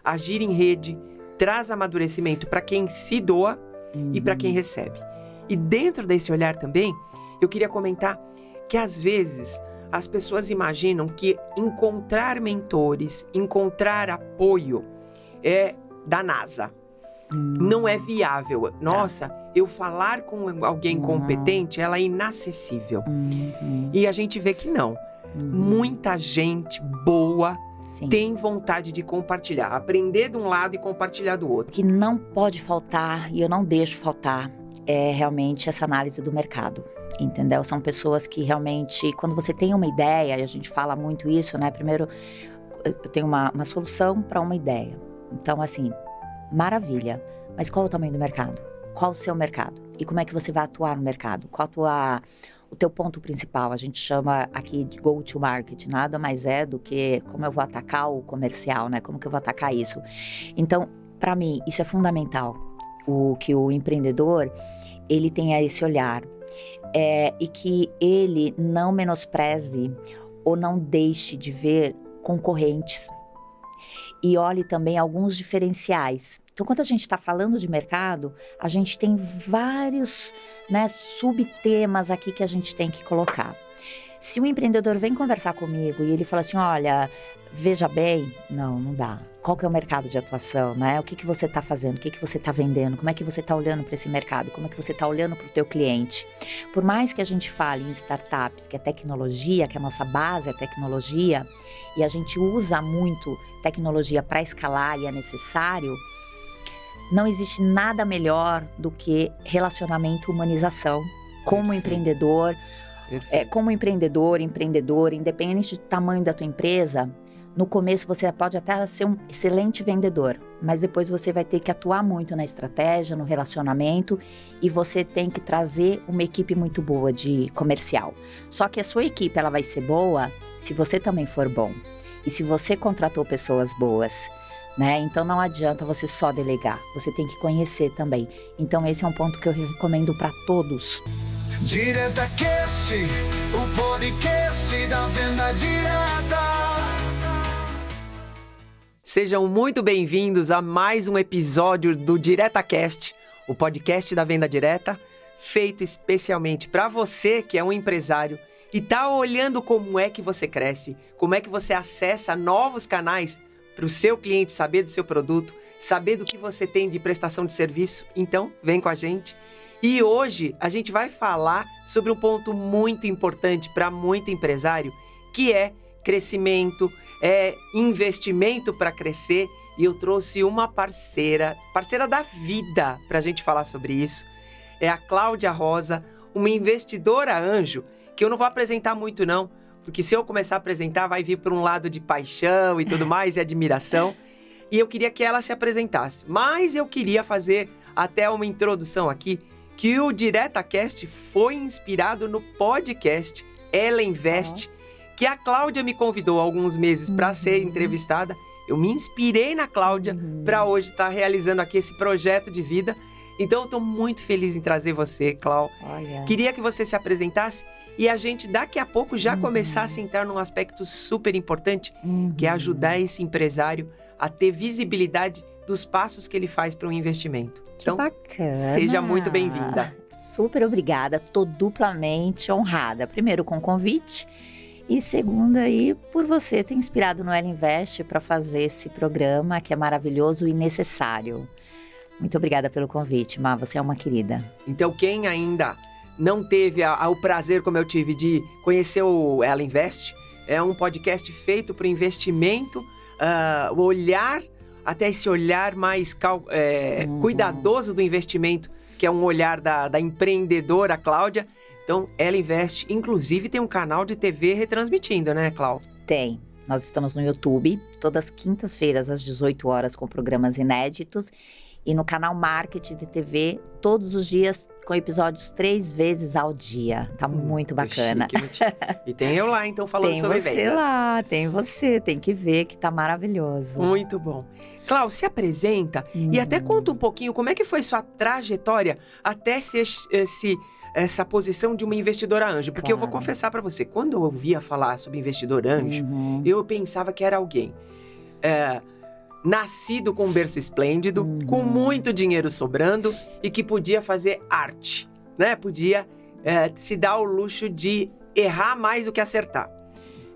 agir em rede, traz amadurecimento para quem se doa e para quem recebe. E dentro desse olhar também, eu queria comentar que às vezes as pessoas imaginam que encontrar mentores, encontrar apoio é da NASA. Não é viável. Nossa, eu falar com alguém competente, ela é inacessível. E a gente vê que não. Muita gente boa tem vontade de compartilhar, aprender de um lado e compartilhar do outro. O que não pode faltar, e eu não deixo faltar, é realmente essa análise do mercado, entendeu? São pessoas que realmente, quando você tem uma ideia, e a gente fala muito isso, né? Primeiro, eu tenho uma solução para uma ideia. Então, assim, maravilha. Mas qual é o tamanho do mercado? Qual o seu mercado? E como é que você vai atuar no mercado? Qual o teu ponto principal? A gente chama aqui de go-to-market. Nada mais é do que como eu vou atacar o comercial, né? Como que eu vou atacar isso? Então, para mim, isso é fundamental. Que o empreendedor, ele tenha esse olhar. E que ele não menospreze ou não deixe de ver concorrentes. E olhe também alguns diferenciais. Então, quando a gente está falando de mercado, a gente tem vários, né, subtemas aqui que a gente tem que colocar. Se um empreendedor vem conversar comigo e ele fala assim, olha, veja bem, não dá. Qual que é o mercado de atuação, né? O que você está fazendo? O que você está vendendo? Como é que você está olhando para esse mercado? Como é que você está olhando para o teu cliente? Por mais que a gente fale em startups, que é tecnologia, que a nossa base é tecnologia, e a gente usa muito tecnologia para escalar e é necessário, não existe nada melhor do que relacionamento e humanização como empreendedor. Como empreendedora, independente do tamanho da tua empresa, no começo você pode até ser um excelente vendedor, mas depois você vai ter que atuar muito na estratégia, no relacionamento, e você tem que trazer uma equipe muito boa de comercial. Só que a sua equipe ela vai ser boa se você também for bom e se você contratou pessoas boas, né? Então não adianta você só delegar, você tem que conhecer também. Então esse é um ponto que eu recomendo para todos. DiretaCast, o podcast da Venda Direta. Sejam muito bem-vindos a mais um episódio do DiretaCast, o podcast da Venda Direta, feito especialmente para você que é um empresário e está olhando como é que você cresce, como é que você acessa novos canais para o seu cliente saber do seu produto, saber do que você tem de prestação de serviço. Então, vem com a gente. E hoje a gente vai falar sobre um ponto muito importante para muito empresário, que é crescimento, investimento para crescer. E eu trouxe uma parceira da vida para a gente falar sobre isso. É a Cláudia Rosa, uma investidora anjo, que eu não vou apresentar muito não, porque se eu começar a apresentar vai vir por um lado de paixão e tudo mais, e admiração. E eu queria que ela se apresentasse, mas eu queria fazer até uma introdução aqui, que o DiretaCast foi inspirado no podcast Ela Invest, que a Cláudia me convidou há alguns meses para ser entrevistada. Eu me inspirei na Cláudia para hoje estar realizando aqui esse projeto de vida. Então eu estou muito feliz em trazer você, Cláudia. Queria que você se apresentasse e a gente daqui a pouco já começasse a entrar num aspecto super importante, que é ajudar esse empresário a ter visibilidade dos passos que ele faz para um investimento. Então, bacana. Seja muito bem-vinda. Super obrigada, tô duplamente honrada. Primeiro com o convite e segundo aí por você ter inspirado no Ela Invest para fazer esse programa que é maravilhoso e necessário. Muito obrigada pelo convite, Má, você é uma querida. Então, quem ainda não teve o prazer, como eu tive, de conhecer o Ela Invest, é um podcast feito para o investimento, olhar, até esse olhar mais cuidadoso do investimento, que é um olhar da empreendedora Cláudia. Então, Ela Invest, inclusive, tem um canal de TV retransmitindo, né, Cláudia? Tem. Nós estamos no YouTube, todas as quintas-feiras, às 18 horas, com programas inéditos. E no canal Marketing de TV, todos os dias, com episódios 3 vezes ao dia. Tá muito bacana. Chique. E tem eu lá, então, falando sobre vendas. Tem você lá, tem você. Tem que ver que tá maravilhoso. Muito bom. Cláudia, se apresenta e até conta um pouquinho como é que foi sua trajetória até ser essa posição de uma investidora anjo. Porque eu vou confessar para você, quando eu ouvia falar sobre investidor anjo, eu pensava que era alguém nascido com um berço esplêndido, com muito dinheiro sobrando e que podia fazer arte, né? Podia se dar o luxo de errar mais do que acertar.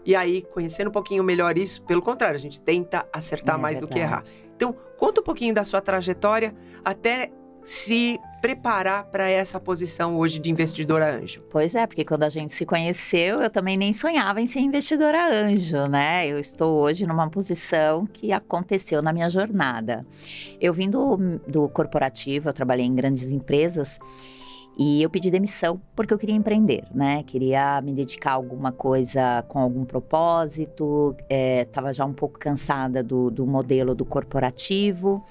E aí, conhecendo um pouquinho melhor isso, pelo contrário, a gente tenta acertar mais do que errar. Então, conta um pouquinho da sua trajetória até se preparar para essa posição hoje de investidora anjo. Pois é, porque quando a gente se conheceu, eu também nem sonhava em ser investidora anjo, né? Eu estou hoje numa posição que aconteceu na minha jornada. Eu vim do corporativo, eu trabalhei em grandes empresas e eu pedi demissão porque eu queria empreender, né? Queria me dedicar a alguma coisa com algum propósito, estava já um pouco cansada do modelo do corporativo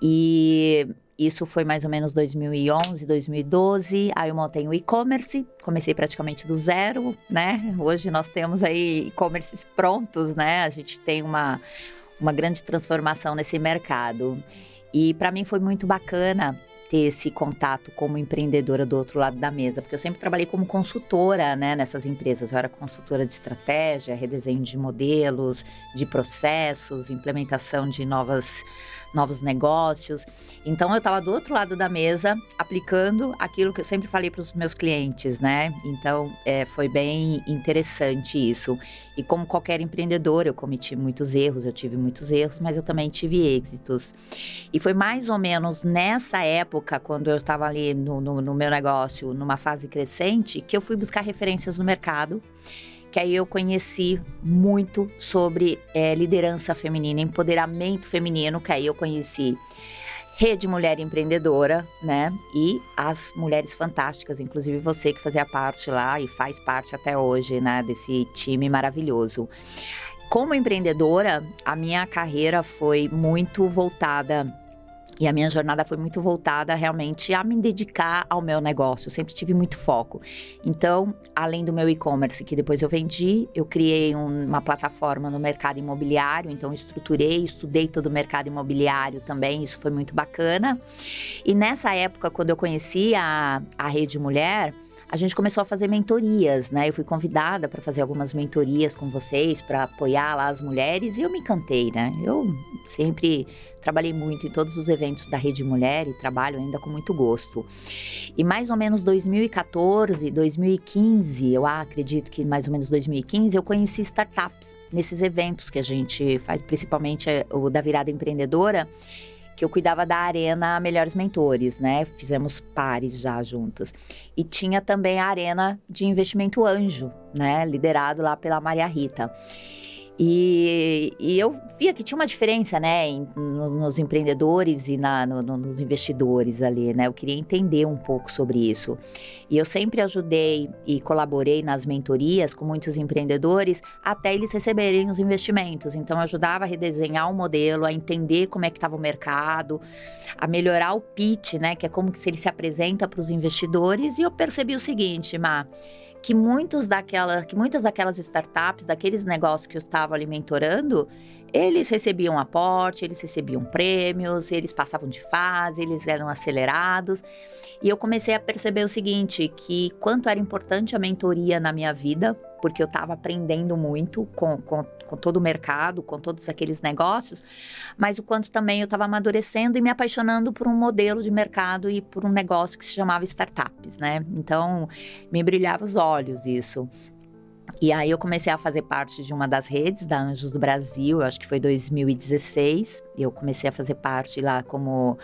e isso foi mais ou menos 2011, 2012, aí eu montei o e-commerce, comecei praticamente do zero, né? Hoje nós temos aí e-commerces prontos, né? A gente tem uma grande transformação nesse mercado. E para mim foi muito bacana ter esse contato como empreendedora do outro lado da mesa, porque eu sempre trabalhei como consultora, né, nessas empresas. Eu era consultora de estratégia, redesenho de modelos, de processos, implementação de novos negócios. Então, eu estava do outro lado da mesa, aplicando aquilo que eu sempre falei para os meus clientes, né? Então, foi bem interessante isso. E como qualquer empreendedor, eu cometi muitos erros, eu tive muitos erros, mas eu também tive êxitos. E foi mais ou menos nessa época, quando eu estava ali no meu negócio, numa fase crescente, que eu fui buscar referências no mercado, que aí eu conheci muito sobre liderança feminina, empoderamento feminino, que aí eu conheci Rede Mulher Empreendedora, né? E as mulheres fantásticas, inclusive você que fazia parte lá e faz parte até hoje, né? Desse time maravilhoso. Como empreendedora, a minha carreira foi muito voltada e a minha jornada foi muito voltada realmente a me dedicar ao meu negócio. Eu sempre tive muito foco. Então, além do meu e-commerce, que depois eu vendi, eu criei uma plataforma no mercado imobiliário. Então, estudei todo o mercado imobiliário também. Isso foi muito bacana. E nessa época, quando eu conheci a Rede Mulher, a gente começou a fazer mentorias, né? Eu fui convidada para fazer algumas mentorias com vocês, para apoiar lá as mulheres, e eu me encantei, né? Eu sempre trabalhei muito em todos os eventos da Rede Mulher e trabalho ainda com muito gosto. E mais ou menos 2014, 2015, eu acredito que mais ou menos 2015, eu conheci startups nesses eventos que a gente faz, principalmente o da Virada Empreendedora, que eu cuidava da Arena Melhores Mentores, né? Fizemos pares já juntos. E tinha também a Arena de Investimento Anjo, né? Liderado lá pela Maria Rita. E eu via que tinha uma diferença, né, nos empreendedores e nos investidores ali, né? Eu queria entender um pouco sobre isso. E eu sempre ajudei e colaborei nas mentorias com muitos empreendedores até eles receberem os investimentos. Então, eu ajudava a redesenhar o modelo, a entender como é que estava o mercado, a melhorar o pitch, né, que é como que ele se apresenta para os investidores. E eu percebi o seguinte, Má, que muitas daquelas startups, daqueles negócios que eu estava ali mentorando, eles recebiam aporte, eles recebiam prêmios, eles passavam de fase, eles eram acelerados. E eu comecei a perceber o seguinte, que quanto era importante a mentoria na minha vida, porque eu estava aprendendo muito com todo o mercado, com todos aqueles negócios, mas o quanto também eu estava amadurecendo e me apaixonando por um modelo de mercado e por um negócio que se chamava startups, né? Então, me brilhava os olhos isso. E aí eu comecei a fazer parte de uma das redes da Anjos do Brasil, eu acho que foi 2016, e eu comecei a fazer parte lá como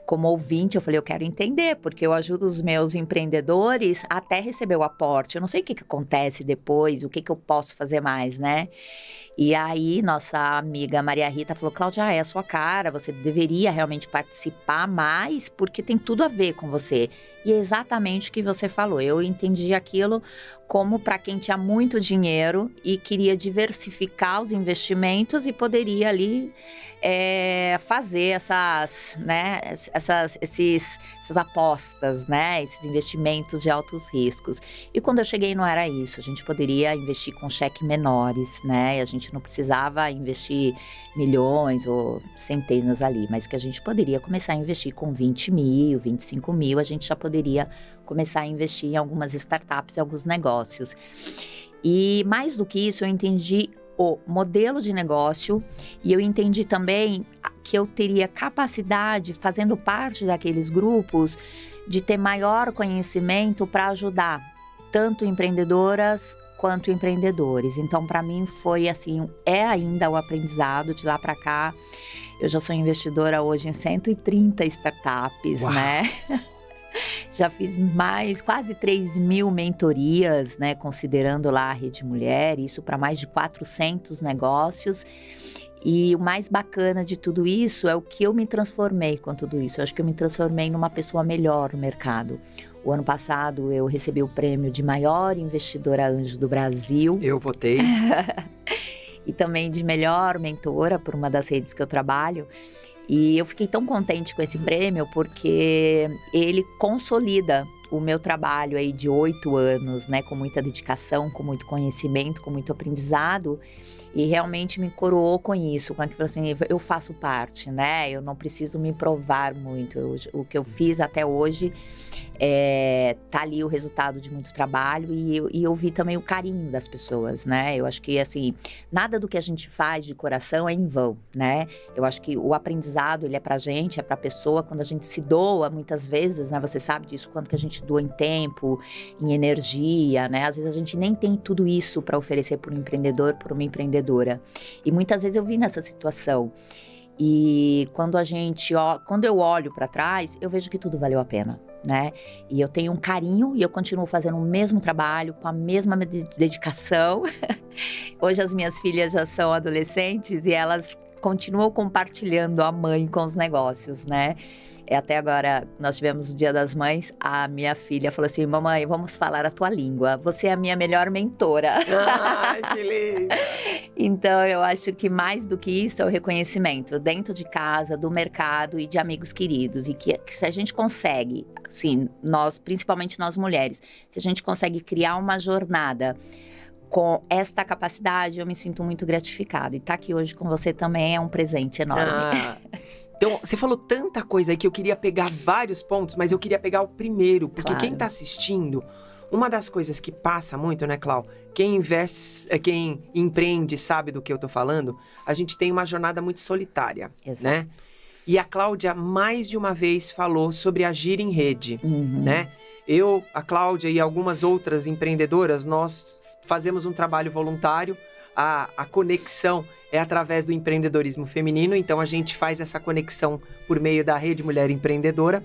ouvinte. Eu falei, eu quero entender, porque eu ajudo os meus empreendedores até receber o aporte. Eu não sei o que acontece depois, o que eu posso fazer mais, né? E aí, nossa amiga Maria Rita falou, Cláudia, é a sua cara, você deveria realmente participar mais, porque tem tudo a ver com você. E é exatamente o que você falou, eu entendi aquilo como para quem tinha muito dinheiro e queria diversificar os investimentos e poderia ali fazer essas apostas, né? Esses investimentos de altos riscos. E quando eu cheguei não era isso, a gente poderia investir com cheque menores, né? A gente não precisava investir milhões ou centenas ali, mas que a gente poderia começar a investir com 20 mil, 25 mil, a gente já poderia começar a investir em algumas startups, em alguns negócios. E mais do que isso, eu entendi o modelo de negócio e eu entendi também que eu teria capacidade, fazendo parte daqueles grupos, de ter maior conhecimento para ajudar tanto empreendedoras quanto empreendedores. Então, para mim foi assim, é ainda o aprendizado de lá para cá. Eu já sou investidora hoje em 130 startups, Uau. né? Já fiz quase 3.000 mentorias, né? Considerando lá a Rede Mulher, isso para mais de 400 negócios. E o mais bacana de tudo isso é o que eu me transformei com tudo isso. Eu acho que eu me transformei numa pessoa melhor no mercado. O ano passado eu recebi o prêmio de maior investidora anjo do Brasil. Eu votei. E também de melhor mentora por uma das redes que eu trabalho. E eu fiquei tão contente com esse prêmio porque ele consolida o meu trabalho aí de 8 anos, né? Com muita dedicação, com muito conhecimento, com muito aprendizado. E realmente me coroou com isso, com aquilo assim, eu faço parte, né? Eu não preciso me provar muito. O que eu fiz até hoje tá ali o resultado de muito trabalho e eu vi também o carinho das pessoas, né? Eu acho que, assim, nada do que a gente faz de coração é em vão, né? Eu acho que o aprendizado, ele é pra gente, é pra pessoa. Quando a gente se doa, muitas vezes, né? Você sabe disso, quanto que a gente doa em tempo, em energia, né? Às vezes a gente nem tem tudo isso para oferecer para um empreendedor, para uma empreendedora. E muitas vezes eu vi nessa situação. E quando eu olho para trás, eu vejo que tudo valeu a pena, né? E eu tenho um carinho e eu continuo fazendo o mesmo trabalho, com a mesma dedicação. Hoje as minhas filhas já são adolescentes e elas continuam compartilhando a mãe com os negócios, né? Até agora, nós tivemos o Dia das Mães, a minha filha falou assim: mamãe, vamos falar a tua língua, você é a minha melhor mentora. Ai, que lindo! Então, eu acho que mais do que isso é o reconhecimento dentro de casa, do mercado e de amigos queridos. E que se a gente consegue, assim, principalmente nós mulheres, se a gente consegue criar uma jornada com esta capacidade, eu me sinto muito gratificada. E estar aqui hoje com você também é um presente enorme. Então, você falou tanta coisa aí que eu queria pegar vários pontos, mas eu queria pegar o primeiro, porque Claro. quem tá assistindo, uma das coisas que passa muito, né, Clau? Quem empreende sabe do que eu tô falando, a gente tem uma jornada muito solitária, Exato. né? E a Cláudia mais de uma vez falou sobre agir em rede, né? Eu, a Cláudia e algumas outras empreendedoras, nós fazemos um trabalho voluntário. A conexão é através do empreendedorismo feminino, então a gente faz essa conexão por meio da Rede Mulher Empreendedora.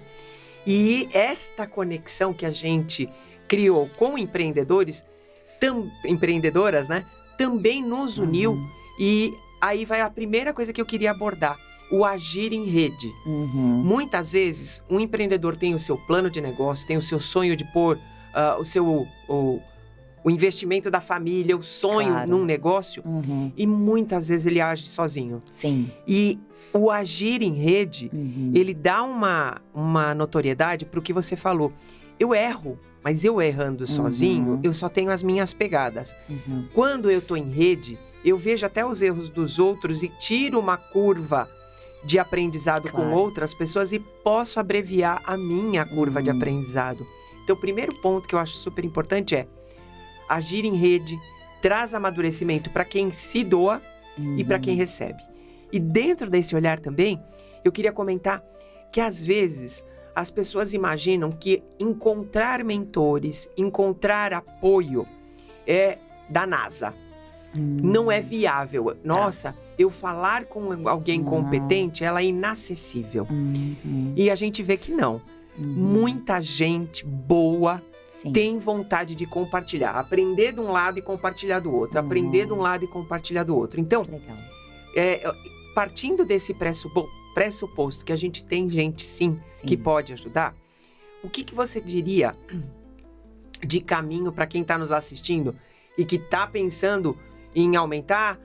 E esta conexão que a gente criou com empreendedoras, né, também nos uniu. E aí vai a primeira coisa que eu queria abordar, o agir em rede. Muitas vezes, um empreendedor tem o seu plano de negócio, tem o seu sonho de pôr o investimento da família, o sonho Claro. num negócio, e muitas vezes ele age sozinho. Sim. E o agir em rede, ele dá uma notoriedade para o que você falou. Eu erro, mas eu errando sozinho, eu só tenho as minhas pegadas. Quando eu estou em rede, eu vejo até os erros dos outros e tiro uma curva de aprendizado Claro. com outras pessoas e posso abreviar a minha curva de aprendizado. Então, o primeiro ponto que eu acho super importante é agir em rede, traz amadurecimento para quem se doa e para quem recebe. E dentro desse olhar também, eu queria comentar que às vezes as pessoas imaginam que encontrar mentores, encontrar apoio é da NASA. Não é viável. Nossa, eu falar com alguém competente, ela é inacessível. E a gente vê que não. Muita gente boa Sim. tem vontade de compartilhar. Aprender de um lado e compartilhar do outro. Aprender de um lado e compartilhar do outro. Então, Legal. partindo desse pressuposto que a gente tem gente, sim, Sim. que pode ajudar, o que você diria de caminho para quem está nos assistindo e que está pensando em aumentar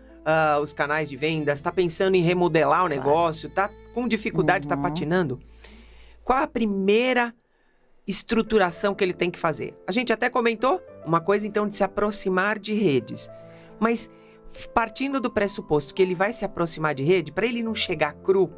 os canais de vendas, está pensando em remodelar o Claro. negócio, está com dificuldade, está patinando? Qual a primeira estruturação que ele tem que fazer? A gente até comentou uma coisa, então, de se aproximar de redes. Mas, partindo do pressuposto que ele vai se aproximar de rede, para ele não chegar cru,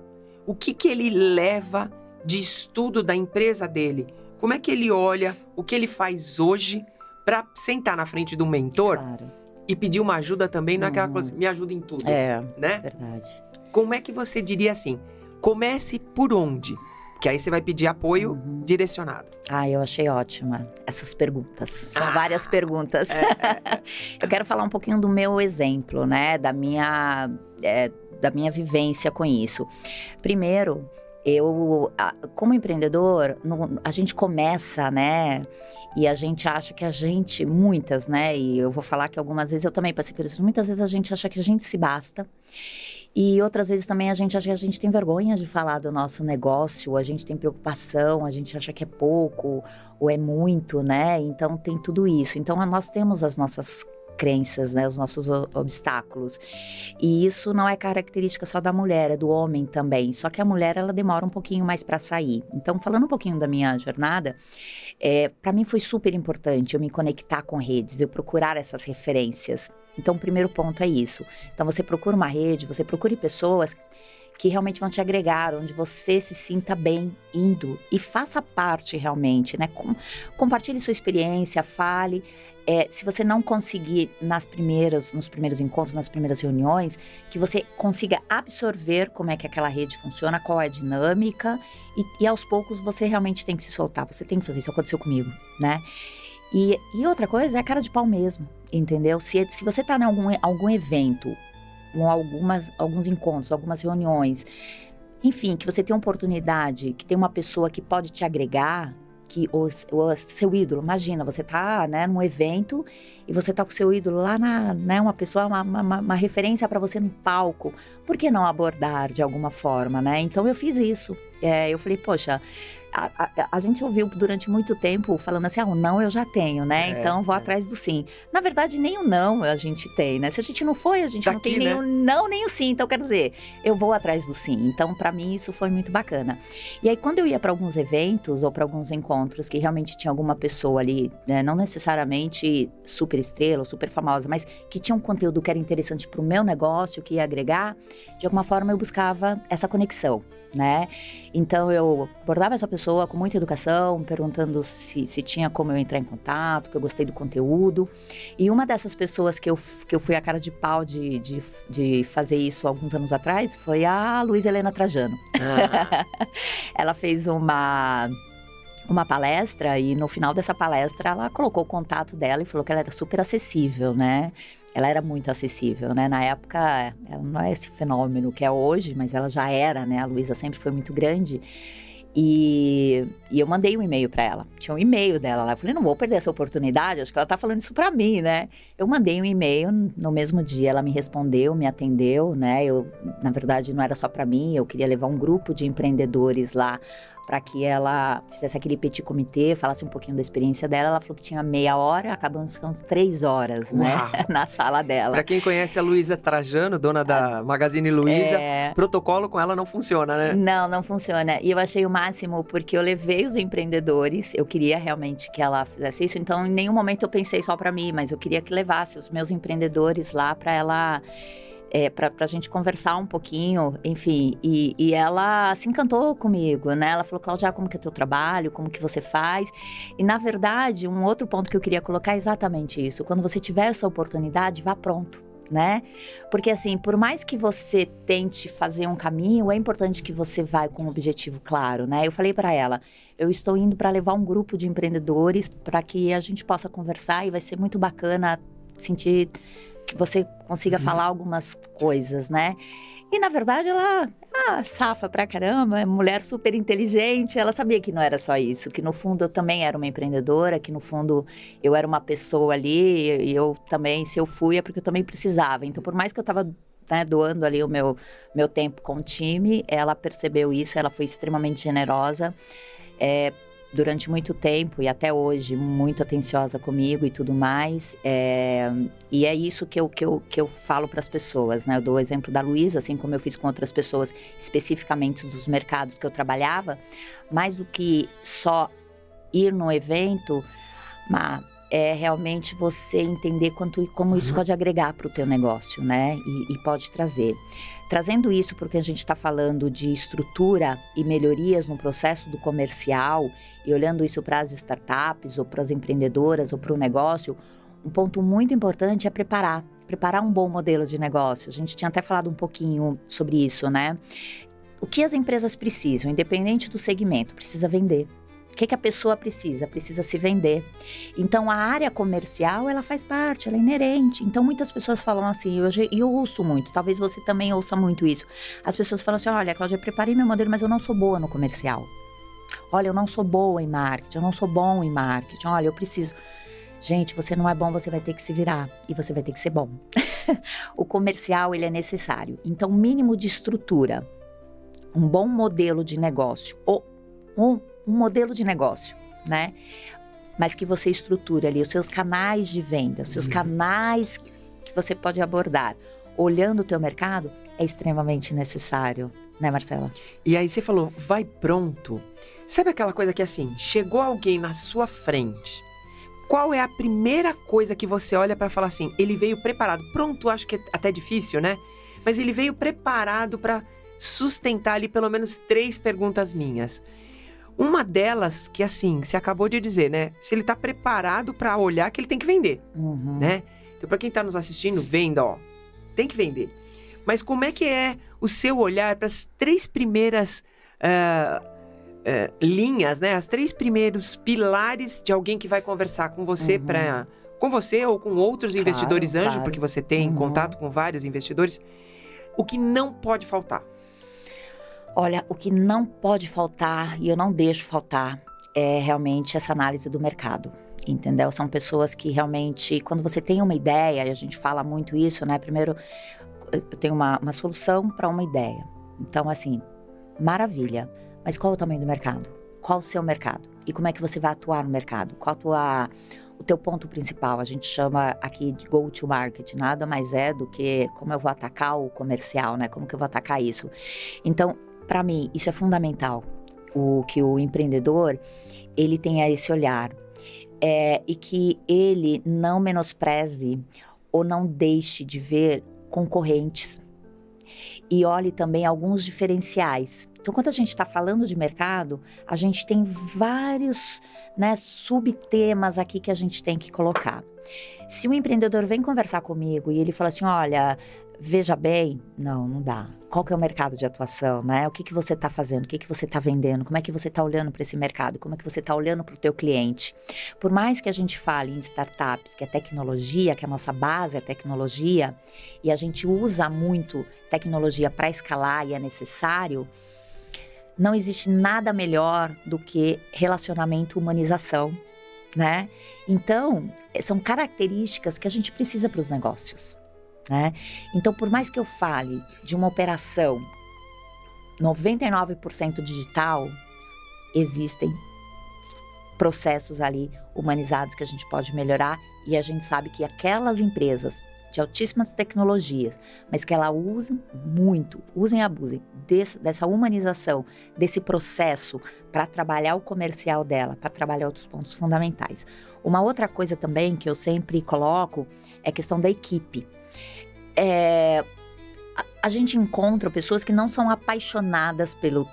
o que ele leva de estudo da empresa dele? Como é que ele olha o que ele faz hoje para sentar na frente de um mentor Claro. E pedir uma ajuda também não é aquela coisa, me ajuda em tudo, né? Verdade. Como é que você diria assim, comece por onde? Que aí você vai pedir apoio direcionado. Eu achei ótima essas perguntas. São várias perguntas. Eu quero falar um pouquinho do meu exemplo, né? Da minha vivência com isso. Primeiro, como empreendedor, a gente começa, né? E a gente acha que muitas, né? E eu vou falar que algumas vezes eu também passei por isso. Muitas vezes a gente acha que a gente se basta. E outras vezes também a gente acha que a gente tem vergonha de falar do nosso negócio, a gente tem preocupação, a gente acha que é pouco ou é muito, né? Então tem tudo isso. Então nós temos as nossas crenças, né? Os nossos obstáculos. E isso não é característica só da mulher, é do homem também. Só que a mulher, ela demora um pouquinho mais para sair. Então, falando um pouquinho da minha jornada, para mim foi super importante eu me conectar com redes, eu procurar essas referências. Então, o primeiro ponto é isso. Então, você procura uma rede, você procure pessoas que realmente vão te agregar, onde você se sinta bem indo e faça parte realmente, né? Compartilhe sua experiência, fale. Se você não conseguir nos primeiros encontros, nas primeiras reuniões, que você consiga absorver como é que aquela rede funciona, qual é a dinâmica e aos poucos você realmente tem que se soltar, você tem que fazer isso. Aconteceu comigo, né? E outra coisa é a cara de pau mesmo, entendeu? Se você tá em algum evento, alguns encontros, algumas reuniões, enfim, que você tem uma oportunidade, que tem uma pessoa que pode te agregar, que o seu ídolo, imagina, você tá, né, num evento e você tá com o seu ídolo lá né, uma pessoa, uma referência para você no palco, por que não abordar de alguma forma, né? Então eu fiz isso, eu falei, poxa, a gente ouviu durante muito tempo falando assim, o não eu já tenho, né? Então vou atrás do sim. Na verdade, nem o não a gente tem, né? Se a gente não foi, a gente não tem nem o não, nem o sim. Então, quer dizer, eu vou atrás do sim. Então, para mim, isso foi muito bacana. E aí, quando eu ia para alguns eventos ou para alguns encontros que realmente tinha alguma pessoa ali, né, não necessariamente super estrela ou super famosa, mas que tinha um conteúdo que era interessante para o meu negócio, que ia agregar, de alguma forma eu buscava essa conexão, né? Então eu abordava essa pessoa com muita educação, perguntando se tinha como eu entrar em contato, que eu gostei do conteúdo. E uma dessas pessoas que eu fui a cara de pau de fazer isso alguns anos atrás foi a Luísa Helena Trajano. Ela fez uma palestra e no final dessa palestra ela colocou o contato dela e falou que ela era super acessível, né? Ela era muito acessível, né? Na época, ela não é esse fenômeno que é hoje, mas ela já era, né? A Luísa sempre foi muito grande. E eu mandei um e-mail para ela. Tinha um e-mail dela lá. Eu falei, não vou perder essa oportunidade, acho que ela tá falando isso para mim, né? Eu mandei um e-mail, no mesmo dia ela me respondeu, me atendeu, né? Na verdade, não era só para mim, eu queria levar um grupo de empreendedores lá para que ela fizesse aquele petit comitê, falasse um pouquinho da experiência dela. Ela falou que tinha meia hora, acabamos ficando 3 horas, né? Na sala dela. Para quem conhece a Luísa Trajano, dona da Magazine Luiza, protocolo com ela não funciona, né? Não funciona. E eu achei o máximo porque eu levei os empreendedores, eu queria realmente que ela fizesse isso, então em nenhum momento eu pensei só para mim, mas eu queria que levasse os meus empreendedores lá para ela... pra gente conversar um pouquinho, enfim, e ela se encantou comigo, né? Ela falou, Cláudia, como que é o teu trabalho, como que você faz? E, na verdade, um outro ponto que eu queria colocar é exatamente isso. Quando você tiver essa oportunidade, vá pronto, né? Porque, assim, por mais que você tente fazer um caminho, é importante que você vá com um objetivo claro, né? Eu falei para ela, eu estou indo para levar um grupo de empreendedores para que a gente possa conversar e vai ser muito bacana sentir... que você consiga falar algumas coisas, né? E, na verdade, ela safa pra caramba, é mulher super inteligente. Ela sabia que não era só isso, que no fundo eu também era uma empreendedora, que no fundo eu era uma pessoa ali e eu também, se eu fui, é porque eu também precisava. Então, por mais que eu estava, né, doando ali o meu tempo com o time, ela percebeu isso, ela foi extremamente generosa. Durante muito tempo e até hoje, muito atenciosa comigo e tudo mais. E é isso que eu falo para as pessoas, né? Eu dou o exemplo da Luísa, assim como eu fiz com outras pessoas, especificamente dos mercados que eu trabalhava. Mais do que só ir num evento, é realmente você entender como isso pode agregar para o teu negócio, né? E pode trazer. Trazendo isso porque a gente está falando de estrutura e melhorias no processo do comercial e olhando isso para as startups ou para as empreendedoras ou para o negócio, um ponto muito importante é preparar um bom modelo de negócio. A gente tinha até falado um pouquinho sobre isso, né? O que as empresas precisam, independente do segmento, precisa vender. O que a pessoa precisa? Precisa se vender. Então, a área comercial, ela faz parte, ela é inerente. Então, muitas pessoas falam assim, eu ouço muito, talvez você também ouça muito isso. As pessoas falam assim, olha, Cláudia, eu preparei meu modelo, mas eu não sou boa no comercial. Olha, eu não sou boa em marketing, eu não sou bom em marketing. Olha, eu preciso... Gente, você não é bom, você vai ter que se virar e você vai ter que ser bom. O comercial, ele é necessário. Então, mínimo de estrutura, um bom modelo de negócio, ou um modelo de negócio, né? Mas que você estrutura ali os seus canais de venda, os seus canais que você pode abordar. Olhando o teu mercado, é extremamente necessário, né, Marcela? E aí você falou, vai pronto. Sabe aquela coisa que assim, chegou alguém na sua frente, qual é a primeira coisa que você olha para falar assim, ele veio preparado? Pronto, acho que é até difícil, né? Mas ele veio preparado para sustentar ali pelo menos 3 perguntas minhas. Uma delas, que assim, você acabou de dizer, né? Se ele tá preparado para olhar que ele tem que vender, né? Então, para quem tá nos assistindo, venda, ó. Tem que vender. Mas como é que é o seu olhar para as 3 primeiras linhas, né? As 3 primeiros pilares de alguém que vai conversar com você com você ou com outros investidores anjo, porque você tem contato com vários investidores. O que não pode faltar? Olha, o que não pode faltar, e eu não deixo faltar, é realmente essa análise do mercado, entendeu? São pessoas que realmente, quando você tem uma ideia, e a gente fala muito isso, né? Primeiro, eu tenho uma solução para uma ideia. Então, assim, maravilha. Mas qual é o tamanho do mercado? Qual o seu mercado? E como é que você vai atuar no mercado? Qual o teu ponto principal? A gente chama aqui de go to market, nada mais é do que como eu vou atacar o comercial, né? Como que eu vou atacar isso? Então, para mim, isso é fundamental, que o empreendedor, ele tenha esse olhar, e que ele não menospreze ou não deixe de ver concorrentes e olhe também alguns diferenciais. Então, quando a gente está falando de mercado, a gente tem vários, né, subtemas aqui que a gente tem que colocar. Se um empreendedor vem conversar comigo e ele fala assim, olha, veja bem, não dá. Qual que é o mercado de atuação, né? O que você está fazendo? O que você está vendendo? Como é que você está olhando para esse mercado? Como é que você está olhando para o teu cliente? Por mais que a gente fale em startups, que é tecnologia, que a nossa base é tecnologia, e a gente usa muito tecnologia para escalar e é necessário, não existe nada melhor do que relacionamento, humanização, né? Então, são características que a gente precisa para os negócios, né? Então, por mais que eu fale de uma operação 99% digital, existem processos ali humanizados que a gente pode melhorar, e a gente sabe que aquelas empresas de altíssimas tecnologias, mas que ela usam muito, usem e abusem dessa humanização, desse processo para trabalhar o comercial dela, para trabalhar outros pontos fundamentais. Uma outra coisa também que eu sempre coloco é a questão da equipe. A gente encontra pessoas que não são apaixonadas pelo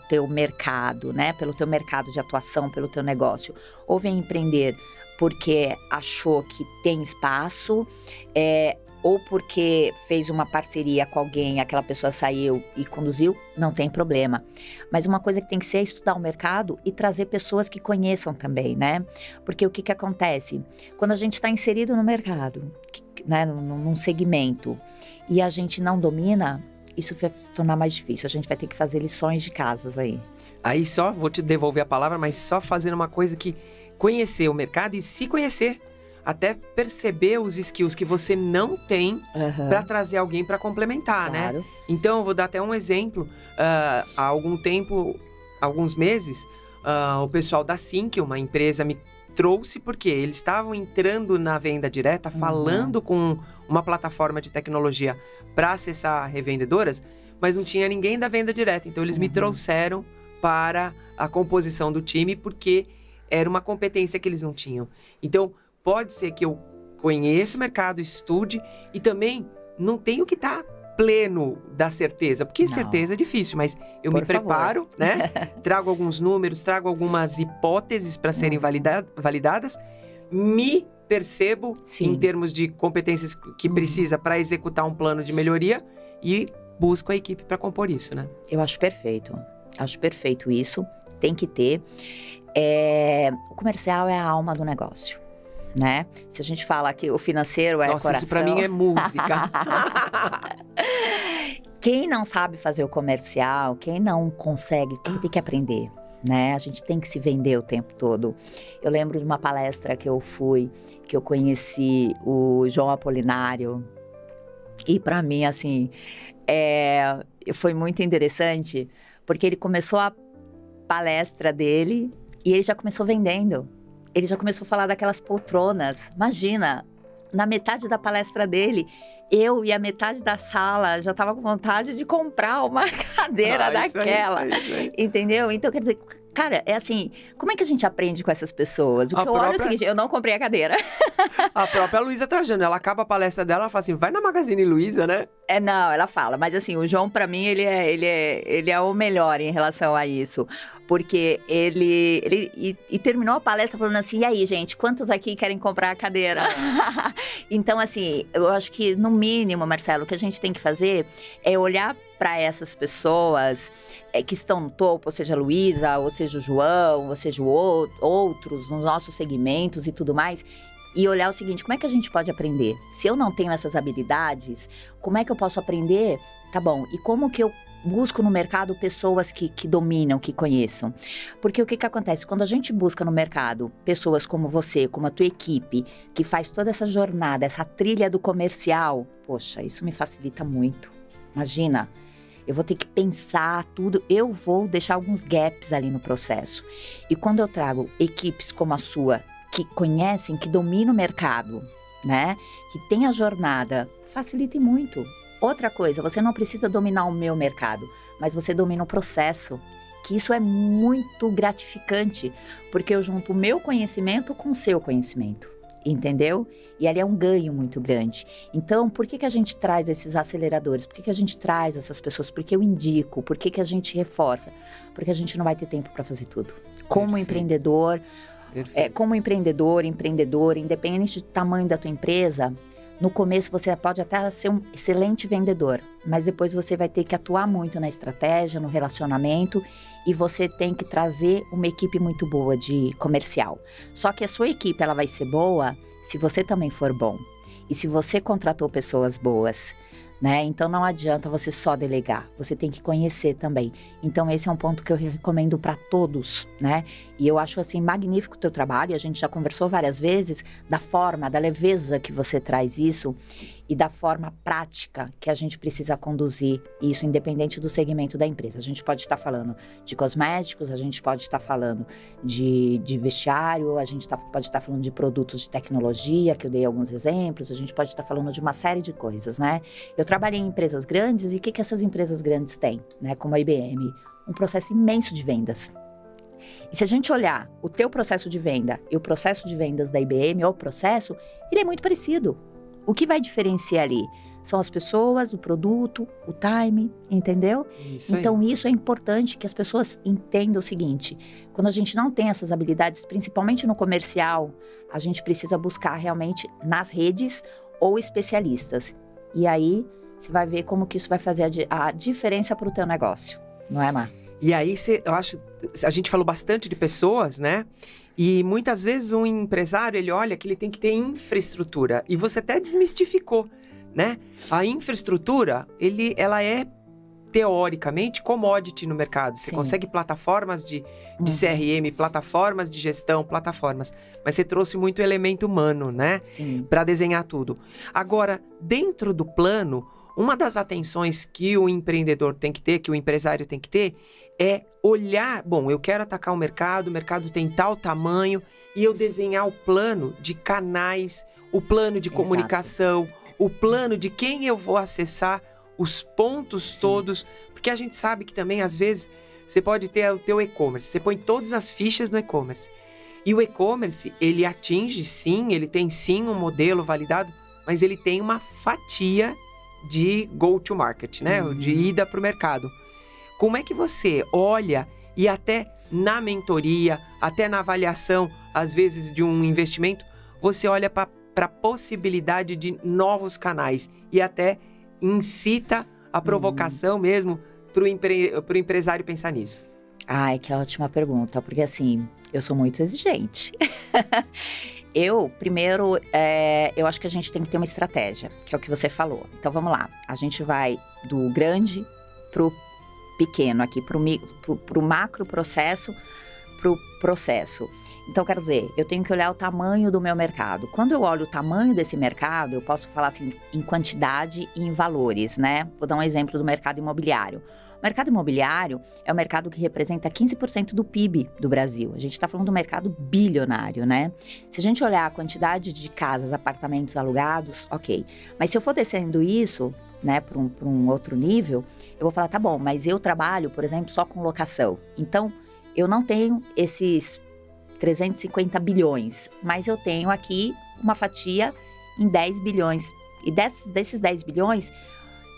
teu mercado, né? Pelo teu mercado de atuação, pelo teu negócio. Ou vem empreender porque achou que tem espaço, ou porque fez uma parceria com alguém, aquela pessoa saiu e conduziu, não tem problema. Mas uma coisa que tem que ser é estudar o mercado e trazer pessoas que conheçam também, né? Porque o que acontece? Quando a gente está inserido no mercado, né, num segmento, e a gente não domina, isso vai se tornar mais difícil. A gente vai ter que fazer lições de casas aí. Aí só, vou te devolver a palavra, mas só fazendo uma coisa que conhecer o mercado e se conhecer. Até perceber os skills que você não tem para trazer alguém para complementar, Claro. né? Então, eu vou dar até um exemplo. Há algum tempo, alguns meses, o pessoal da Sync, uma empresa, me trouxe porque eles estavam entrando na venda direta, falando com uma plataforma de tecnologia para acessar revendedoras, mas não tinha ninguém da venda direta. Então, eles me trouxeram para a composição do time porque era uma competência que eles não tinham. Então, pode ser que eu conheça o mercado, estude e também não tenho que estar pleno da certeza, porque Não. certeza é difícil, mas eu Por me preparo, né? Trago alguns números, trago algumas hipóteses para serem validadas, me percebo Sim. em termos de competências que precisa para executar um plano de melhoria e busco a equipe para compor isso, né? Eu acho perfeito. Acho perfeito isso. Tem que ter. O comercial é a alma do negócio, né? Se a gente fala que o financeiro é Nossa, coração... isso para mim é música. Quem não sabe fazer o comercial, quem não consegue, tem que aprender, né? A gente tem que se vender o tempo todo. Eu lembro de uma palestra que eu fui, que eu conheci o João Apolinário. E para mim, assim, foi muito interessante, porque ele começou a palestra dele e ele já começou vendendo. Ele já começou a falar daquelas poltronas. Imagina, na metade da palestra dele, eu e a metade da sala já tava com vontade de comprar uma cadeira daquela. Isso aí. Entendeu? Então, quer dizer, cara, é assim, como é que a gente aprende com essas pessoas? O que eu olho é o seguinte, eu não comprei a cadeira. A própria Luísa Trajano, ela acaba a palestra dela, ela fala assim, vai na Magazine Luiza, né? Não, ela fala, mas assim, o João, pra mim, ele é o melhor em relação a isso. Porque ele terminou a palestra falando assim, e aí, gente, quantos aqui querem comprar a cadeira? Então, assim, eu acho que, no mínimo, Marcelo, o que a gente tem que fazer é olhar para essas pessoas que estão no topo, ou seja, a Luísa, ou seja, o João, ou seja, outros nos nossos segmentos e tudo mais, e olhar o seguinte, como é que a gente pode aprender? Se eu não tenho essas habilidades, como é que eu posso aprender? Tá bom, e como que eu busco no mercado pessoas que dominam, que conheçam? Porque o que acontece? Quando a gente busca no mercado pessoas como você, como a tua equipe, que faz toda essa jornada, essa trilha do comercial, poxa, isso me facilita muito. Imagina, eu vou ter que pensar tudo, eu vou deixar alguns gaps ali no processo. E quando eu trago equipes como a sua, que conhecem, que dominam o mercado, né? Que tem a jornada, facilita muito. Outra coisa, você não precisa dominar o meu mercado, mas você domina o processo, que isso é muito gratificante, porque eu junto o meu conhecimento com o seu conhecimento, entendeu? E ali é um ganho muito grande. Então, por que a gente traz esses aceleradores? Por que a gente traz essas pessoas? Por que eu indico? Por que a gente reforça? Porque a gente não vai ter tempo para fazer tudo. Como empreendedor, empreendedora, independente do tamanho da tua empresa, no começo você pode até ser um excelente vendedor, mas depois você vai ter que atuar muito na estratégia, no relacionamento, e você tem que trazer uma equipe muito boa de comercial. Só que a sua equipe ela vai ser boa se você também for bom. E se você contratou pessoas boas, né? Então não adianta você só delegar, você tem que conhecer também. Então esse é um ponto que eu recomendo para todos, né? E eu acho assim magnífico o teu trabalho, a gente já conversou várias vezes da forma, da leveza que você traz isso e da forma prática que a gente precisa conduzir isso, independente do segmento da empresa. A gente pode estar falando de cosméticos, a gente pode estar falando de vestiário, a gente pode estar falando de produtos de tecnologia, que eu dei alguns exemplos, a gente pode estar falando de uma série de coisas, né? Eu trabalhei em empresas grandes e o que essas empresas grandes têm, né? Como a IBM, um processo imenso de vendas. E se a gente olhar o teu processo de venda e o processo de vendas da IBM, ou o processo, ele é muito parecido. O que vai diferenciar ali são as pessoas, o produto, o time, entendeu? Então isso é importante que as pessoas entendam o seguinte, quando a gente não tem essas habilidades, principalmente no comercial, a gente precisa buscar realmente nas redes ou especialistas. E aí você vai ver como que isso vai fazer a diferença para o teu negócio, não é, Mar? E aí, eu acho, a gente falou bastante de pessoas, né? E muitas vezes um empresário, ele olha que ele tem que ter infraestrutura. E você até desmistificou, né? A infraestrutura, ela é teoricamente commodity no mercado. Você consegue plataformas de CRM, plataformas de gestão, plataformas. Mas você trouxe muito elemento humano, né? Para desenhar tudo. Agora, dentro do plano, uma das atenções que o empreendedor tem que ter, que o empresário tem que ter, é olhar, bom, eu quero atacar o mercado tem tal tamanho, e eu desenhar o plano de canais, o plano de comunicação, o plano de quem eu vou acessar, os pontos todos, porque a gente sabe que também, às vezes, você pode ter o teu e-commerce, você põe todas as fichas no e-commerce, e o e-commerce, ele atinge sim, ele tem sim um modelo validado, mas ele tem uma fatia de go-to-market, né? De ida para o mercado. Como é que você olha e até na mentoria, até na avaliação, às vezes, de um investimento, você olha para a possibilidade de novos canais e até incita a provocação mesmo para o empresário pensar nisso? Ai, que ótima pergunta, porque assim, eu sou muito exigente. Primeiro, eu acho que a gente tem que ter uma estratégia, que é o que você falou. Então, vamos lá. A gente vai do grande pro pequeno aqui, pro macro processo, pro processo. Então, quer dizer, eu tenho que olhar o tamanho do meu mercado. Quando eu olho o tamanho desse mercado, eu posso falar assim, em quantidade e em valores, né? Vou dar um exemplo do mercado imobiliário. O mercado imobiliário é o mercado que representa 15% do PIB do Brasil. A gente está falando do mercado bilionário, né? Se a gente olhar a quantidade de casas, apartamentos alugados, ok. Mas se eu for descendo isso, né, para um outro nível, eu vou falar, tá bom, mas eu trabalho, por exemplo, só com locação. Então, eu não tenho esses 350 bilhões, mas eu tenho aqui uma fatia em 10 bilhões. E desses 10 bilhões,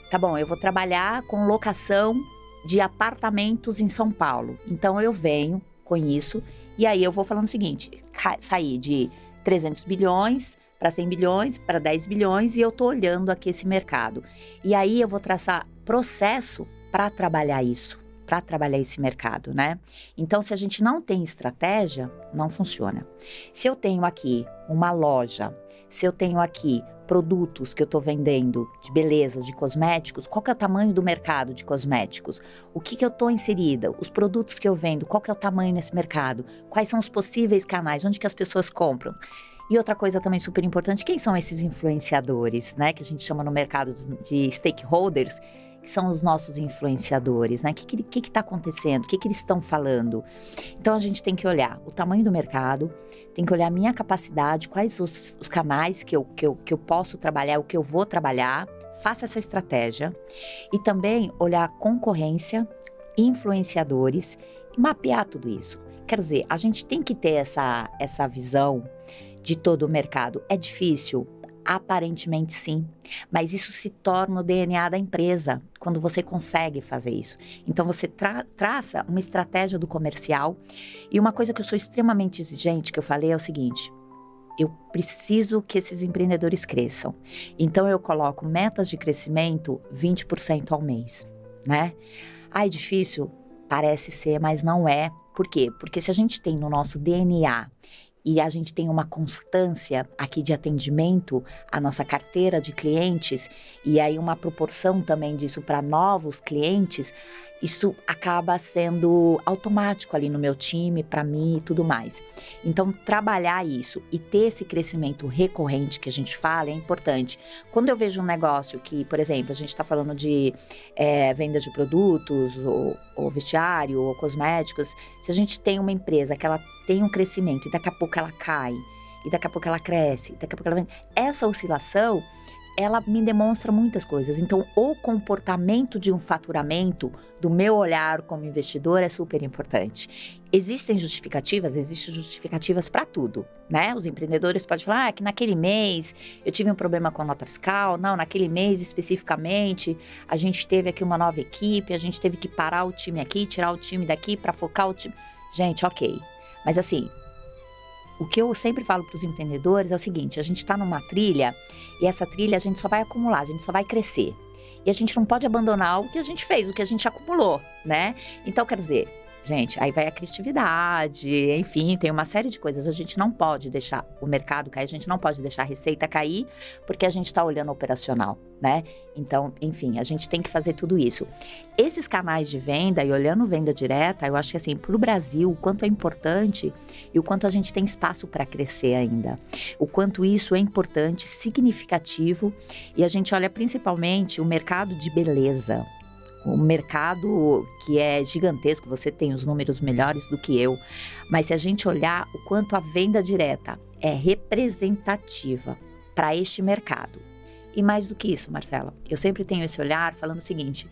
tá bom, eu vou trabalhar com locação de apartamentos em São Paulo. Então, eu venho com isso e aí eu vou falando o seguinte, sair de 300 bilhões para 100 bilhões, para 10 bilhões e eu tô olhando aqui esse mercado. E aí eu vou traçar processo para trabalhar isso, para trabalhar esse mercado, né? Então, se a gente não tem estratégia, não funciona. Se eu tenho aqui uma loja, se eu tenho aqui produtos que eu estou vendendo de beleza, de cosméticos, qual que é o tamanho do mercado de cosméticos? O que eu estou inserida? Os produtos que eu vendo, qual que é o tamanho nesse mercado? Quais são os possíveis canais? Onde que as pessoas compram? E outra coisa também super importante, quem são esses influenciadores, né? Que a gente chama no mercado de stakeholders, que são os nossos influenciadores, né? O que está acontecendo? O que eles estão falando? Então, a gente tem que olhar o tamanho do mercado, tem que olhar a minha capacidade, quais os canais que eu posso trabalhar, o que eu vou trabalhar, faça essa estratégia. E também olhar a concorrência, influenciadores, e mapear tudo isso. Quer dizer, a gente tem que ter essa visão de todo o mercado. É difícil? Aparentemente sim, mas isso se torna o DNA da empresa, quando você consegue fazer isso. Então você traça uma estratégia do comercial e uma coisa que eu sou extremamente exigente, que eu falei é o seguinte, eu preciso que esses empreendedores cresçam. Então eu coloco metas de crescimento 20% ao mês, né? É difícil? Parece ser, mas não é. Por quê? Porque se a gente tem no nosso DNA e a gente tem uma constância aqui de atendimento à nossa carteira de clientes e aí uma proporção também disso para novos clientes, isso acaba sendo automático ali no meu time, para mim e tudo mais. Então, trabalhar isso e ter esse crescimento recorrente que a gente fala é importante. Quando eu vejo um negócio que, por exemplo, a gente está falando de venda de produtos, ou vestiário, ou cosméticos, se a gente tem uma empresa que ela tem um crescimento e daqui a pouco ela cai, e daqui a pouco ela cresce, e daqui a pouco ela vende, essa oscilação, ela me demonstra muitas coisas. Então, o comportamento de um faturamento, do meu olhar como investidor, é super importante. Existem justificativas para tudo, né? Os empreendedores podem falar, que naquele mês eu tive um problema com a nota fiscal, não, naquele mês especificamente, a gente teve aqui uma nova equipe, a gente teve que parar o time aqui, tirar o time daqui para focar o time. Gente, ok. Mas assim, o que eu sempre falo para os empreendedores é o seguinte, a gente está numa trilha e essa trilha a gente só vai acumular, a gente só vai crescer. E a gente não pode abandonar o que a gente fez, o que a gente acumulou, né? Então, quer dizer, gente, aí vai a criatividade, enfim, tem uma série de coisas. A gente não pode deixar o mercado cair, a gente não pode deixar a receita cair, porque a gente está olhando o operacional, né? Então, enfim, a gente tem que fazer tudo isso. Esses canais de venda, e olhando venda direta, eu acho que assim, para o Brasil, o quanto é importante e o quanto a gente tem espaço para crescer ainda. O quanto isso é importante, significativo, e a gente olha principalmente o mercado de beleza. O mercado que é gigantesco, você tem os números melhores do que eu, mas se a gente olhar o quanto a venda direta é representativa para este mercado. E mais do que isso, Marcela, eu sempre tenho esse olhar falando o seguinte,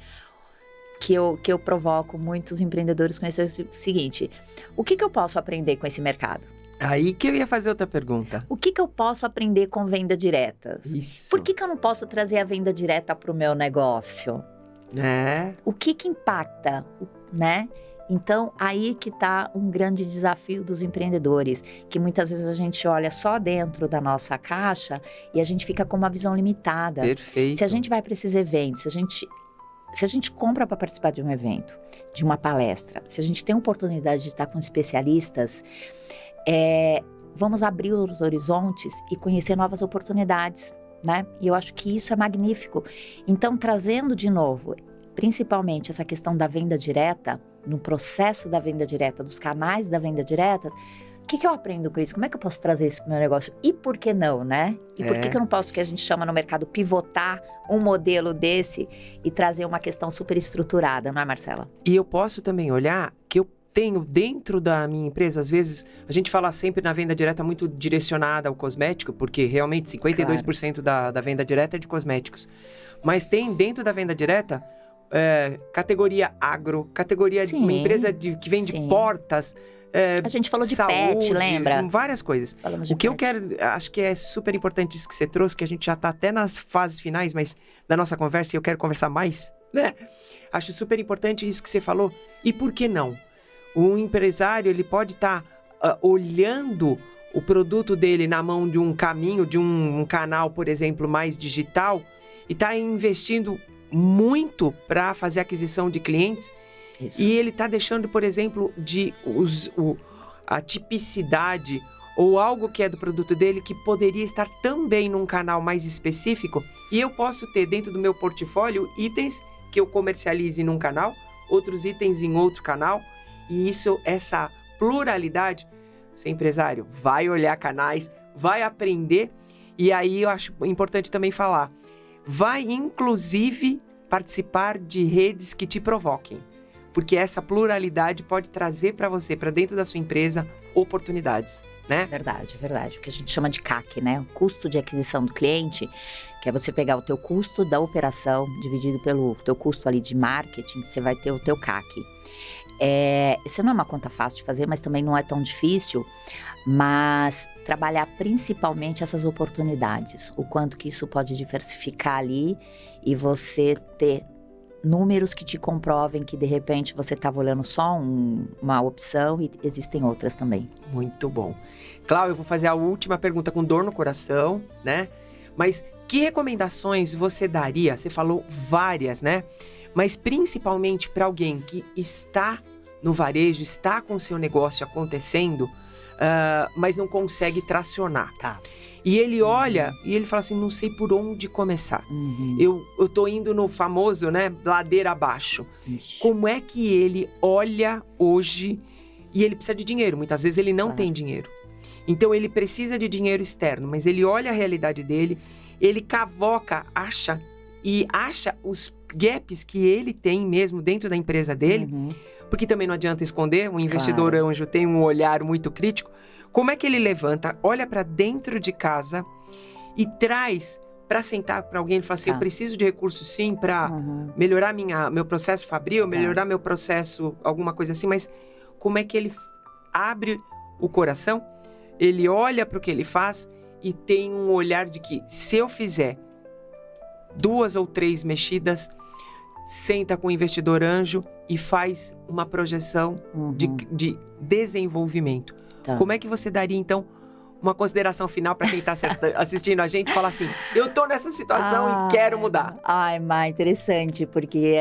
que eu provoco muitos empreendedores com esse seguinte, o que eu posso aprender com esse mercado? Aí que eu ia fazer outra pergunta. O que eu posso aprender com venda direta? Isso. Por que eu não posso trazer a venda direta para o meu negócio? É. O que impacta, né? Então, aí que está um grande desafio dos empreendedores, que muitas vezes a gente olha só dentro da nossa caixa e a gente fica com uma visão limitada. Perfeito. Se a gente vai para esses eventos, se a gente compra para participar de um evento, de uma palestra, se a gente tem a oportunidade de estar com especialistas, vamos abrir os horizontes e conhecer novas oportunidades, né? E eu acho que isso é magnífico. Então, trazendo de novo, principalmente essa questão da venda direta, no processo da venda direta, dos canais da venda direta, o que eu aprendo com isso? Como é que eu posso trazer isso para o meu negócio? E por que não, né? E por que eu não posso, que a gente chama no mercado, pivotar um modelo desse e trazer uma questão super estruturada, não é, Marcela? E eu posso também olhar que eu tenho dentro da minha empresa, às vezes, a gente fala sempre na venda direta muito direcionada ao cosmético, porque realmente 52% da venda direta é de cosméticos. Mas tem dentro da venda direta categoria agro, categoria de uma empresa que vende portas. A gente falou de saúde, pet, lembra? Várias coisas. Falamos de O que pet. eu quero, acho que é super importante isso que você trouxe, que a gente já está até nas fases finais, mas da nossa conversa, e eu quero conversar mais, né? Acho super importante isso que você falou. E por que não? Um empresário, ele pode estar olhando o produto dele na mão de um caminho, de um canal, por exemplo, mais digital, e está investindo muito para fazer aquisição de clientes. Isso. E ele está deixando, por exemplo, a tipicidade ou algo que é do produto dele que poderia estar também num canal mais específico. E eu posso ter dentro do meu portfólio itens que eu comercialize num canal, outros itens em outro canal. E essa pluralidade, ser empresário, vai olhar canais, vai aprender. E aí eu acho importante também falar, vai inclusive participar de redes que te provoquem. Porque essa pluralidade pode trazer para você, para dentro da sua empresa, oportunidades, né? Verdade, verdade. O que a gente chama de CAC, né? O custo de aquisição do cliente, que é você pegar o teu custo da operação dividido pelo teu custo ali de marketing, você vai ter o teu CAC. Isso não é uma conta fácil de fazer, mas também não é tão difícil. Mas trabalhar principalmente essas oportunidades. O quanto que isso pode diversificar ali e você ter números que te comprovem que, de repente, você estava olhando só uma opção e existem outras também. Muito bom. Cláudia, eu vou fazer a última pergunta com dor no coração, né? Mas que recomendações você daria? Você falou várias, né? Mas principalmente para alguém que está no varejo, está com o seu negócio acontecendo, mas não consegue tracionar. Tá. E ele olha e ele fala assim, não sei por onde começar. Uhum. Eu tô indo no famoso, né, ladeira abaixo. Ixi. Como é que ele olha hoje e ele precisa de dinheiro? Muitas vezes ele não tem dinheiro. Então ele precisa de dinheiro externo, mas ele olha a realidade dele, ele cavoca, acha os gaps que ele tem mesmo dentro da empresa dele, Uhum. porque também não adianta esconder, um investidor anjo tem um olhar muito crítico. Como é que ele levanta, olha para dentro de casa e traz para sentar para alguém e falar assim, eu preciso de recursos sim para melhorar meu processo fabril, melhorar meu processo, alguma coisa assim, mas como é que ele abre o coração, ele olha para o que ele faz e tem um olhar de que se eu fizer 2 ou 3 mexidas, senta com o investidor anjo e faz uma projeção de desenvolvimento. Tá. Como é que você daria, então, uma consideração final para quem está assistindo a gente e falar assim, eu tô nessa situação e quero mudar? Ai, Má, interessante, porque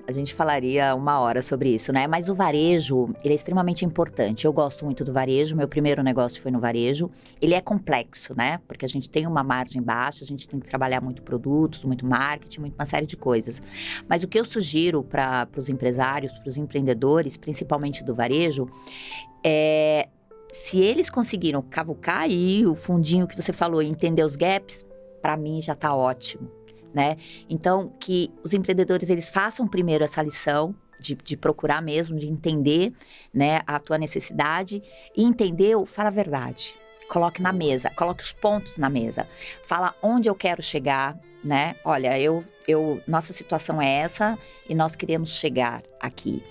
a gente falaria 1 hora sobre isso, né? Mas o varejo, ele é extremamente importante. Eu gosto muito do varejo, meu primeiro negócio foi no varejo. Ele é complexo, né? Porque a gente tem uma margem baixa, a gente tem que trabalhar muito produtos, muito marketing, uma série de coisas. Mas o que eu sugiro para os empresários, para os empreendedores, principalmente do varejo, se eles conseguiram cavucar aí o fundinho que você falou e entender os gaps, para mim já tá ótimo, né? Então, que os empreendedores, eles façam primeiro essa lição de procurar mesmo, de entender, né, a tua necessidade e entendeu, fala a verdade. Coloque na mesa, coloque os pontos na mesa. Fala onde eu quero chegar, né? Olha, nossa situação é essa e nós queremos chegar aqui.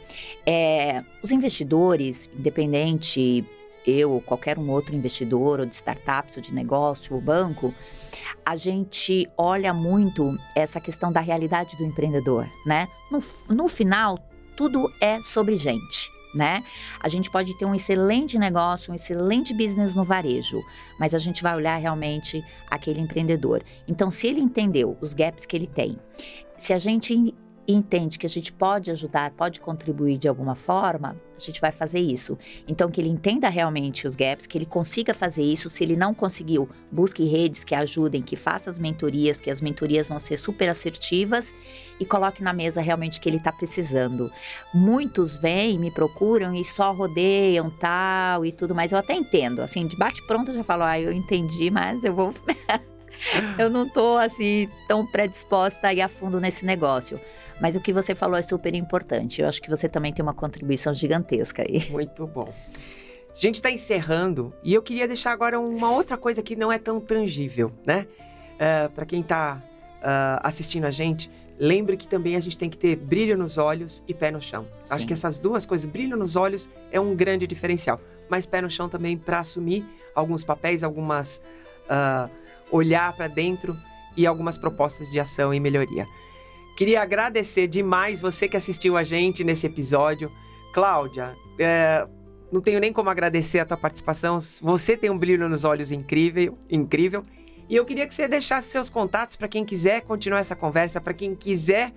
Os investidores, independente, eu ou qualquer um outro investidor, ou de startups, ou de negócio, ou banco, a gente olha muito essa questão da realidade do empreendedor, né? No final, tudo é sobre gente, né? A gente pode ter um excelente negócio, um excelente business no varejo, mas a gente vai olhar realmente aquele empreendedor. Então, se ele entendeu os gaps que ele tem, se a gente entende que a gente pode ajudar, pode contribuir de alguma forma, a gente vai fazer isso. Então, que ele entenda realmente os gaps, que ele consiga fazer isso. Se ele não conseguiu, busque redes que ajudem, que faça as mentorias, que as mentorias vão ser super assertivas e coloque na mesa realmente o que ele está precisando. Muitos vêm, me procuram e só rodeiam tal e tudo mais. Eu até entendo, assim, de bate-pronto eu já falo, eu entendi, mas eu vou... Eu não tô, assim, tão predisposta a ir a fundo nesse negócio. Mas o que você falou é super importante. Eu acho que você também tem uma contribuição gigantesca aí. Muito bom. A gente está encerrando e eu queria deixar agora uma outra coisa que não é tão tangível, né? Para quem está assistindo a gente, lembre que também a gente tem que ter brilho nos olhos e pé no chão. Sim. Acho que essas duas coisas, brilho nos olhos é um grande diferencial. Mas pé no chão também para assumir alguns papéis, algumas... olhar para dentro e algumas propostas de ação e melhoria. Queria agradecer demais você que assistiu a gente nesse episódio. Cláudia, não tenho nem como agradecer a tua participação. Você tem um brilho nos olhos incrível. E eu queria que você deixasse seus contatos para quem quiser continuar essa conversa, para quem quiser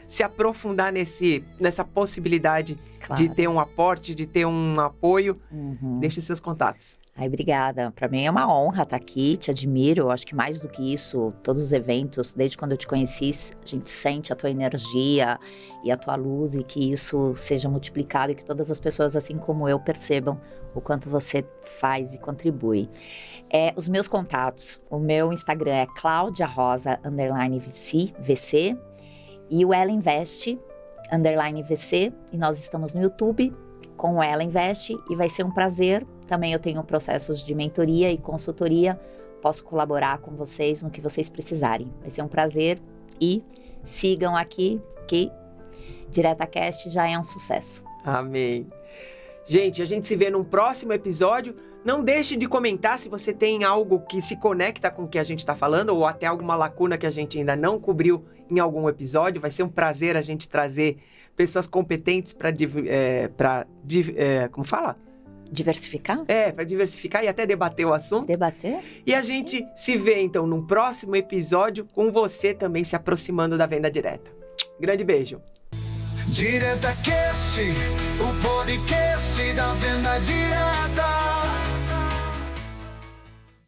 se aprofundar nessa possibilidade de ter um aporte, de ter um apoio. Deixe seus contatos. Ai, obrigada. Para mim é uma honra estar aqui, te admiro. Eu acho que mais do que isso, todos os eventos, desde quando eu te conheci, a gente sente a tua energia e a tua luz e que isso seja multiplicado e que todas as pessoas, assim como eu, percebam o quanto você faz e contribui. Os meus contatos, o meu Instagram é claudiarosa_VC e o Ela Invest _VC, e nós estamos no YouTube com o Ela Invest e vai ser um prazer. Também eu tenho processos de mentoria e consultoria, posso colaborar com vocês no que vocês precisarem. Vai ser um prazer e sigam aqui que DiretaCast já é um sucesso. Amém. Gente, a gente se vê num próximo episódio. Não deixe de comentar se você tem algo que se conecta com o que a gente está falando ou até alguma lacuna que a gente ainda não cobriu em algum episódio. Vai ser um prazer a gente trazer pessoas competentes para como fala? Diversificar? Para diversificar e até debater o assunto. Debater? E a gente se vê, então, num próximo episódio com você também se aproximando da venda direta. Grande beijo. DiretaCast, o podcast da venda direta.